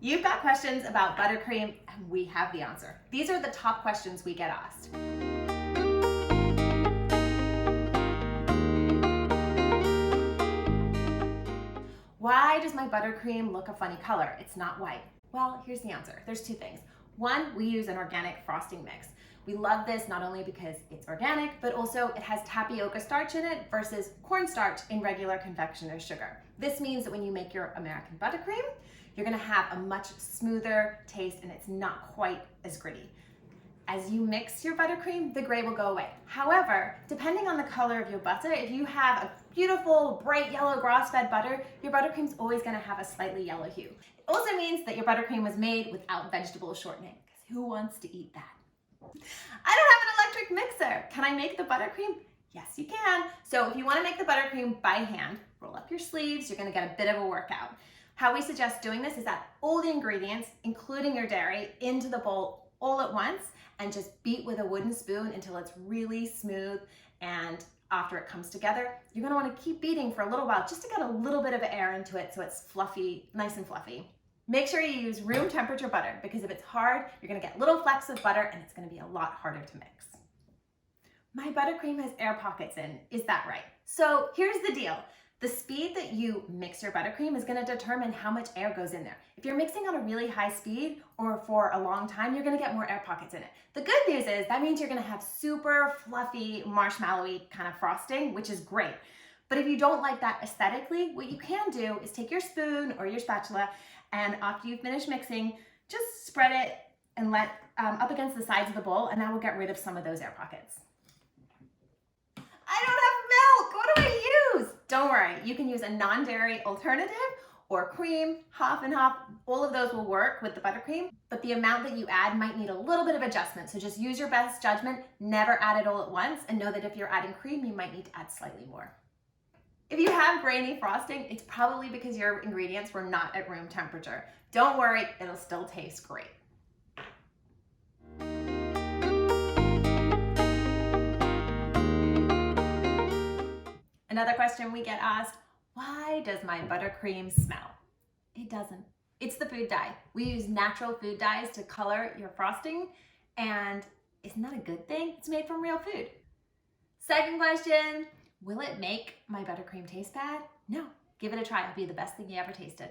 You've got questions about buttercream, and we have the answer. These are the top questions we get asked. Why does my buttercream look a funny color? It's not white. Well, here's the answer. There's two things. One, we use an organic frosting mix. We love this not only because it's organic, but also it has tapioca starch in it versus cornstarch in regular confectioner's sugar. This means that when you make your American buttercream, you're gonna have a much smoother taste and it's not quite as gritty. As you mix your buttercream, the gray will go away. However, depending on the color of your butter, if you have a beautiful, bright yellow grass-fed butter, your buttercream's always gonna have a slightly yellow hue. It also means that your buttercream was made without vegetable shortening, because who wants to eat that? I don't have an electric mixer. Can I make the buttercream? Yes, you can. So if you wanna make the buttercream by hand, roll up your sleeves, you're gonna get a bit of a workout. How we suggest doing this is add all the ingredients, including your dairy, into the bowl all at once and just beat with a wooden spoon until it's really smooth. And after it comes together, you're gonna wanna keep beating for a little while just to get a little bit of air into it so it's fluffy, nice and fluffy. Make sure you use room temperature butter because if it's hard, you're gonna get little flecks of butter and it's gonna be a lot harder to mix. My buttercream has air pockets in, is that right? So here's the deal. The speed that you mix your buttercream is gonna determine how much air goes in there. If you're mixing on a really high speed or for a long time, you're gonna get more air pockets in it. The good news is that means you're gonna have super fluffy, marshmallowy kind of frosting, which is great. But if you don't like that aesthetically, what you can do is take your spoon or your spatula and after you finish mixing, just spread it and let up against the sides of the bowl and that will get rid of some of those air pockets. I don't have milk, what do I use? Don't worry, you can use a non-dairy alternative or cream, half and half. All of those will work with the buttercream, but the amount that you add might need a little bit of adjustment. So just use your best judgment, never add it all at once, and know that if you're adding cream, you might need to add slightly more. If you have grainy frosting, it's probably because your ingredients were not at room temperature. Don't worry, it'll still taste great. Another question we get asked, why does my buttercream smell? It doesn't. It's the food dye. We use natural food dyes to color your frosting, and isn't that a good thing? It's made from real food. Second question, will it make my buttercream taste bad? No, give it a try. It'll be the best thing you ever tasted.